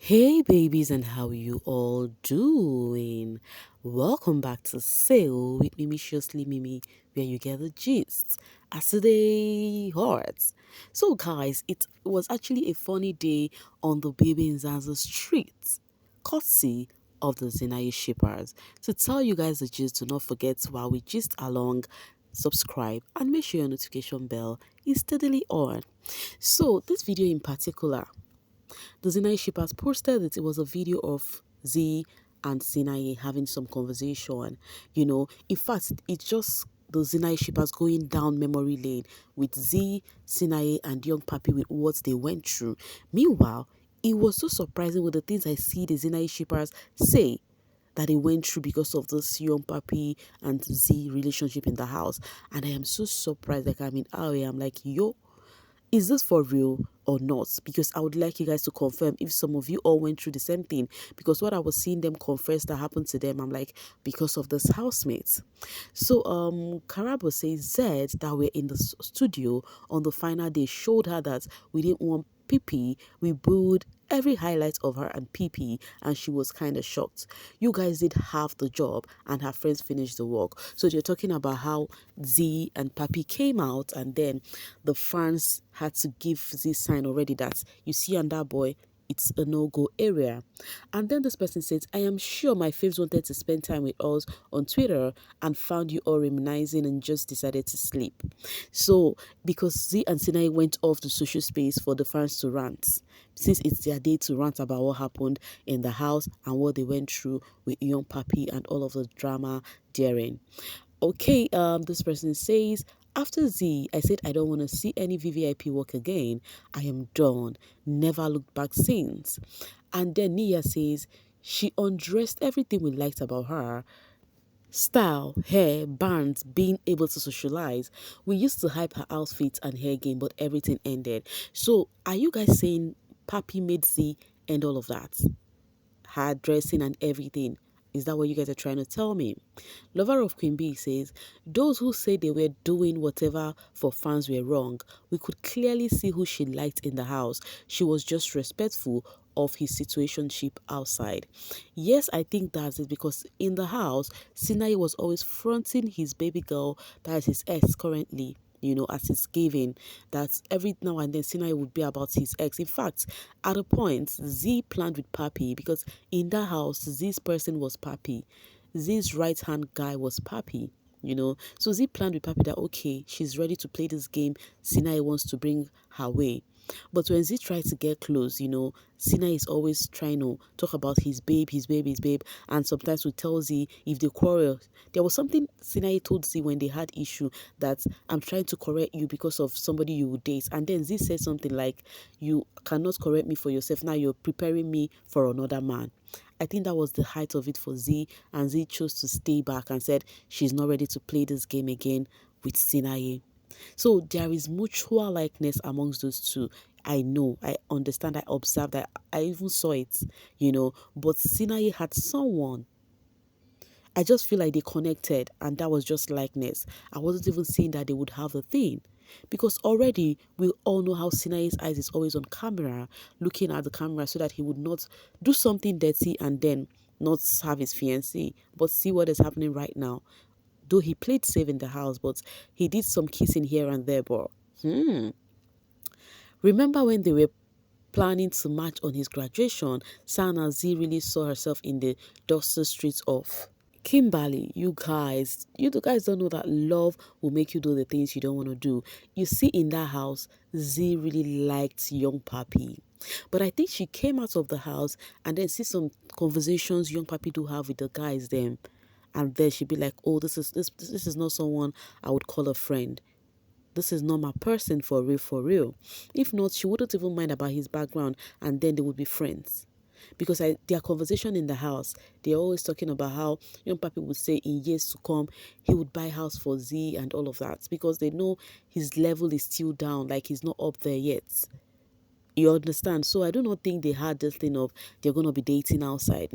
Hey babies, and how you all doing? Welcome back to Sail with Mimiciously Mimi, where you get the gist as today hurts. So guys, it was actually a funny day on the baby in Zanzibar street, courtesy of the Zeenaye shippers. To tell you guys the gist, do not forget while we gist along, subscribe and make sure your notification bell is steadily on. So this video in particular, the Zeenaye shippers posted it. It was a video of Z and Sinaye having some conversation. In fact, it's just the Zeenaye shippers going down memory lane with Z, Sinaye, and Youngpappi with what they went through. Meanwhile, it was so surprising with the things I see the Zeenaye shippers say that they went through because of this Youngpappi and Z relationship in the house. And I am so surprised. Like, I mean, I'm like, yo, is this for real or not? Because I would like you guys to confirm if some of you all went through the same thing. Because what I was seeing them confess that happened to them, I'm like, because of this housemates. So Karabo says Zed that we're in the studio on the final day showed her that we didn't want PP. We booed every highlight of her and PP, and she was kind of shocked. You guys did half the job and her friends finished the work. So they're talking about how Z and Papi came out, and then the fans had to give this sign already that you see on that boy, it's a no-go area. And then this person says, I am sure my faves wanted to spend time with us on Twitter and found you all reminiscing and just decided to sleep. So because Z and Sinaye went off the social space for the fans to rant, since it's their day to rant about what happened in the house and what they went through with Youngpappi and all of the drama therein. Okay, this person says, after Z, I said I don't want to see any VVIP work again. I am done. Never looked back since. And then Nia says, she undressed everything we liked about her. Style, hair, bands, being able to socialize. We used to hype her outfits and hair game, but everything ended. So, are you guys saying Papi made Z end all of that? Her dressing and everything. Is that what you guys are trying to tell me? Lover of Queen Bee says, those who say they were doing whatever for fans were wrong. We could clearly see who she liked in the house. She was just respectful of his situationship outside. Yes, I think that's it, because in the house, Sinaye was always fronting his baby girl, that is his ex currently, as he's giving, that every now and then Sinaye would be about his ex. In fact, at a point, Z planned with Papi, because in that house, Z's person was Papi. Z's right-hand guy was Papi. So Z planned with Papi that, okay, she's ready to play this game Sinaye wants to bring her way. But when Z tries to get close, Sina is always trying to talk about his babe, his babe, his babe. And sometimes will tell Z if they quarrel. There was something Sina told Z when they had issue, that I'm trying to correct you because of somebody you would date. And then Z said something like, you cannot correct me for yourself. Now you're preparing me for another man. I think that was the height of it for Z, and Z chose to stay back and said she's not ready to play this game again with Sinaye. So there is mutual likeness amongst those two. I know, I understand, I observed that, I even saw it, but Sinaye had someone. I just feel like they connected, and that was just likeness. I wasn't even saying that they would have a thing. Because already we all know how Sinaye's eyes is always on camera, looking at the camera so that he would not do something dirty and then not have his fiancée. But see what is happening right now. Though he played safe in the house, but he did some kissing here and there. But remember when they were planning to march on his graduation, Sana Z really saw herself in the dusty streets of Kimberly. You guys don't know that love will make you do the things you don't want to do. You see, in that house, Z really liked Youngpappi. But I think she came out of the house and then see some conversations Youngpappi do have with the guys then. And then she'd be like, oh, this is not someone I would call a friend. This is not my person for real, for real. If not, she wouldn't even mind about his background, and then they would be friends. Because their conversation in the house, they're always talking about how Youngpappi would say in years to come, he would buy house for Z and all of that. Because they know his level is still down, like he's not up there yet. You understand? So I do not think they had this thing of they're going to be dating outside.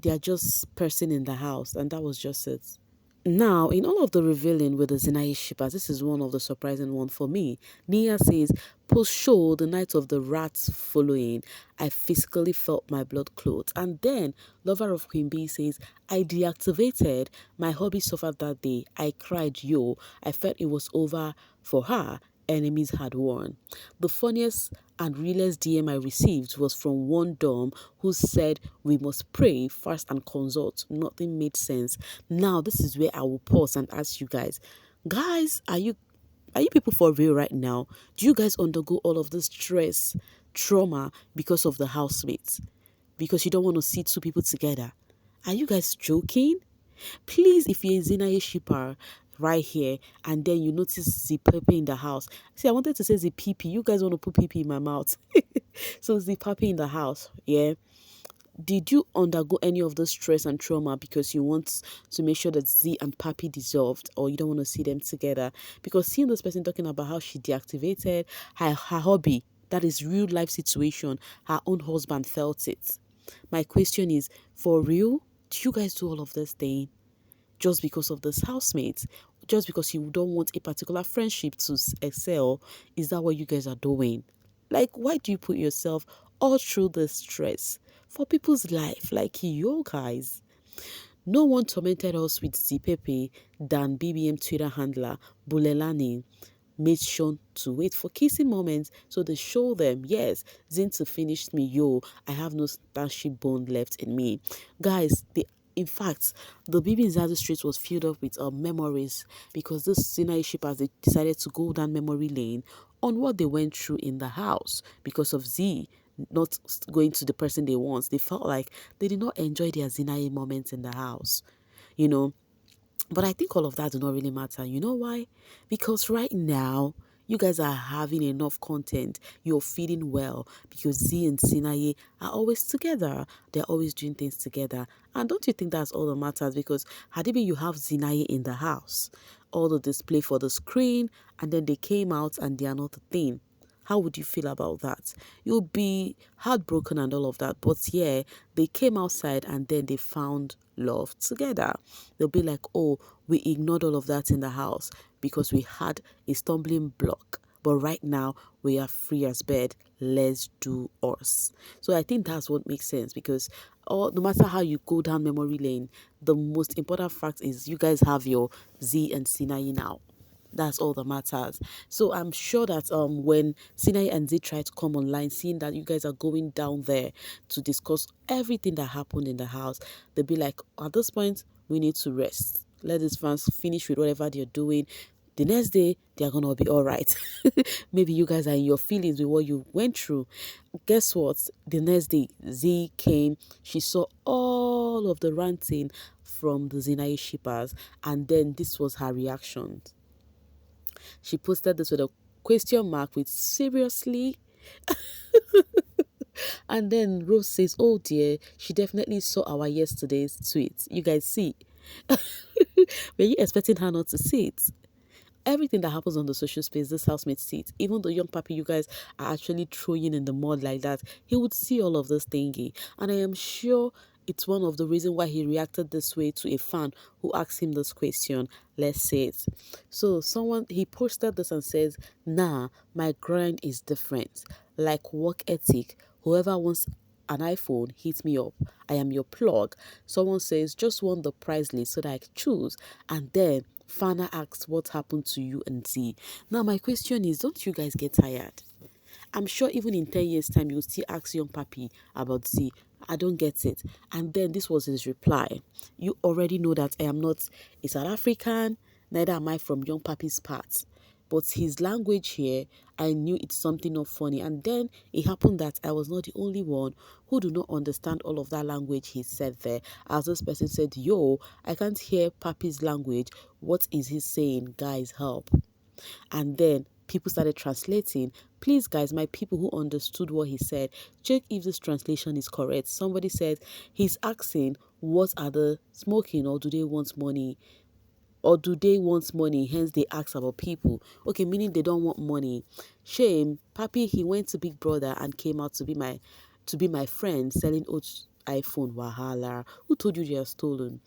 They are just person in the house, and that was just it. Now, in all of the revealing with the Zeenaye shippers, this is one of the surprising one for me. Nia says, post-show, the night of the rats following, I physically felt my blood clot. And then, lover of Queen Bee says, I deactivated. My hobby suffered that day. I cried, yo. I felt it was over for her. Enemies had won. The funniest and realest DM I received was from one Dom who said we must pray, fast, and consult. Nothing made sense. Now, this is where I will pause and ask you guys, are you people for real right now? Do you guys undergo all of this stress, trauma because of the housemates? Because you don't want to see two people together? Are you guys joking? Please, if you're a Zeenaye shipper right here and then you notice the Papi in the house. See, I wanted to say the PP. You guys want to put PP in my mouth. So the Papi in the house, yeah. Did you undergo any of the stress and trauma because you want to make sure that Z and Papi dissolved, or you don't want to see them together? Because seeing this person talking about how she deactivated her hobby, that is real life situation, her own husband felt it. My question is, for real, do you guys do all of this thing just because of this housemate? Just because you don't want a particular friendship to excel? Is that what you guys are doing? Like, why do you put yourself all through the stress for people's life? Like, you guys. No one tormented us with Zipepe than BBM Twitter handler Bulelani made sure to wait for kissing moments so they show them, yes, Zinta finished me, yo, I have no starship bone left in me. Guys, in fact, the BB in Zazu Street was filled up with memories because this Sinaye shippers, they decided to go down memory lane on what they went through in the house because of Z not going to the person they want. They felt like they did not enjoy their Zinaye moments in the house, you know. But I think all of that do not really matter. You know why? Because right now, you guys are having enough content. You're feeding well because Z and Sinaye are always together. They're always doing things together. And don't you think that's all that matters? Because had it been you have Sinaye in the house, all the display for the screen, and then they came out and they are not a thing. How would you feel about that? You'll be heartbroken and all of that. But yeah, they came outside and then they found love together. They'll be like, oh, we ignored all of that in the house because we had a stumbling block. But right now, we are free as bird. Let's do us. So I think that's what makes sense because no matter how you go down memory lane, the most important fact is you guys have your Z and Sinaye now. That's all that matters. So I'm sure that when Sinaye and Z try to come online, seeing that you guys are going down there to discuss everything that happened in the house, they'll be like, at this point, we need to rest. Let these fans finish with whatever they're doing. The next day, they're gonna be all right. Maybe you guys are in your feelings with what you went through. Guess what? The next day, Z came. She saw all of the ranting from the Zeenaye shippers, and then this was her reaction. She posted this with a question mark with seriously. And then Rose says, oh dear, she definitely saw our yesterday's tweet. You guys see. Were you expecting her not to see it? Everything that happens on the social space, this housemate sees. Even though Youngpappi, you guys are actually throwing in the mud like that, he would see all of this thingy. And I am sure it's one of the reasons why he reacted this way to a fan who asked him this question. Let's say it. So he posted this and says, nah, my grind is different. Like work ethic, whoever wants an iPhone, hit me up. I am your plug. Someone says, just want the price list so that I can choose. And then Fana asks what happened to you and Z. Now my question is, don't you guys get tired? I'm sure even in 10 years time you'll still ask Youngpappi about Z. I don't get it. And then this was his reply. You already know that I am not a South African, neither am I from Youngpappi's part. But his language here, I knew it's something not funny. And then it happened that I was not the only one who do not understand all of that language he said there. As this person said, yo, I can't hear Papi's language. What is he saying? Guys, help. And then people started translating. Please, guys, my people who understood what he said, check if this translation is correct. Somebody said he's asking, what are the smoking, or do they want money? Or do they want money? Hence, they ask about people. Okay, meaning they don't want money. Shame. Papi, he went to Big Brother and came out to be my friend selling old iPhone. Wahala. Who told you they are stolen?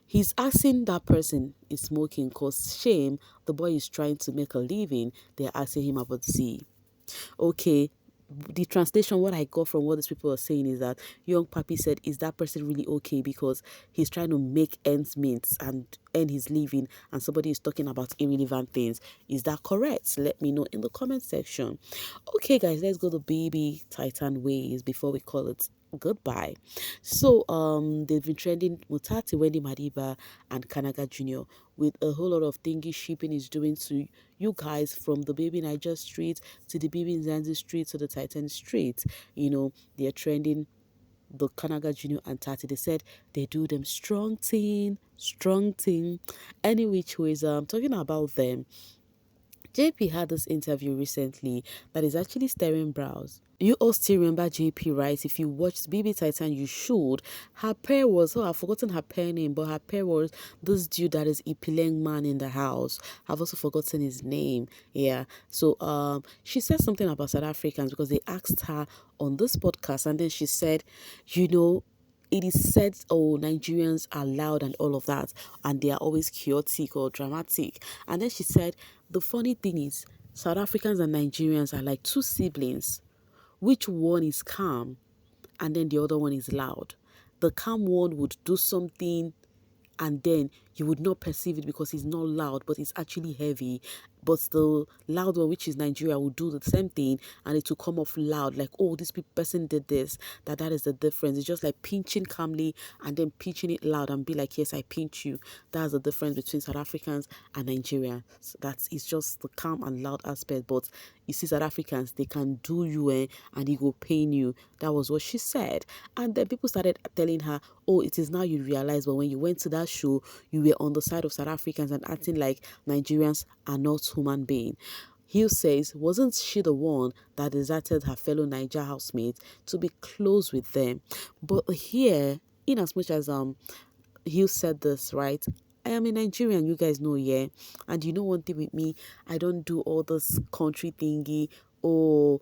He's asking that person is smoking because shame, the boy is trying to make a living. They're asking him about Z. Okay, the translation, what I got from what these people are saying is that young Papi said, is that person really okay? Because he's trying to make ends meet and earn his living, and somebody is talking about irrelevant things. Is that correct? Let me know in the comment section. Okay, guys, let's go to baby Titan ways before we call it goodbye. So they've been trending Mutati, Wendy Madiba, and Kanaga Jr. with a whole lot of thingy shipping is doing to you guys, from the baby Niger street to the baby Zanzi street to the Titan street. You know, they're trending the Kanaga Jr. and Tati. They said they do them strong thing, strong thing. Any which ways, talking about them, JP had this interview recently that is actually staring brows. You all still remember JP, right? If you watched BB Titan, you should. Her pair was, oh, I've forgotten her pair name, but her pair was this dude that is Ipileng man in the house. I've also forgotten his name. Yeah. So she said something about South Africans because they asked her on this podcast, and then she said, you know, it is said, oh, Nigerians are loud and all of that, and they are always chaotic or dramatic. And then she said, the funny thing is, South Africans and Nigerians are like two siblings. Which one is calm and then the other one is loud? The calm one would do something and then you would not perceive it because it's not loud, but it's actually heavy. But the loud one, which is Nigeria, will do the same thing and it will come off loud, like, oh, this person did this. That is the difference. It's just like pinching calmly and then pinching it loud and be like, yes, I pinch you. That's the difference between South Africans and Nigerians. That is just the calm and loud aspect. But you see, South Africans, they can do you and it will pain you. That was what she said. And then people started telling her, oh, it is now you realize, but when you went to that show, you were on the side of South Africans and acting like Nigerians are not human beings. Hill says, wasn't she the one that deserted her fellow Niger housemates to be close with them? But here, in as much as Hill said this, right? I am a Nigerian, you guys know, yeah. And you know one thing with me, I don't do all this country thingy or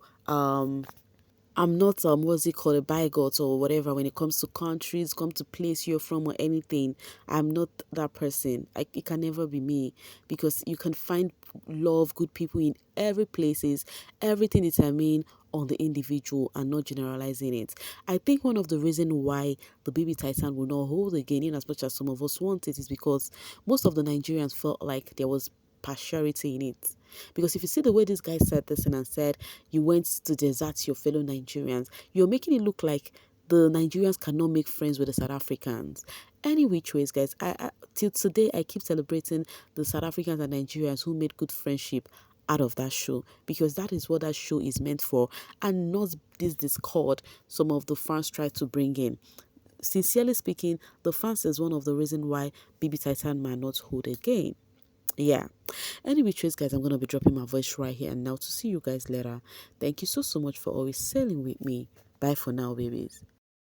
I'm not what's it called, a bigot or whatever when it comes to countries, come to place you're from or anything. I'm not that person. It can never be me because you can find love, good people in every places. Everything is on the individual and not generalizing it. I think one of the reasons why the baby Titan will not hold again in as much as some of us want it is because most of the Nigerians felt like there was partiality in it. Because if you see the way this guy said this and said you went to desert your fellow Nigerians, you're making it look like the Nigerians cannot make friends with the South Africans. Any which ways, guys, I till today I keep celebrating the South Africans and Nigerians who made good friendship out of that show, because that is what that show is meant for, and not this discord some of the fans try to bring in. Sincerely speaking, the fans is one of the reasons why BB Titan might not hold again. Yeah. Anyway, guys, I'm gonna be dropping my voice right here and now to see you guys later. Thank you so much for always sailing with me. Bye for now, babies.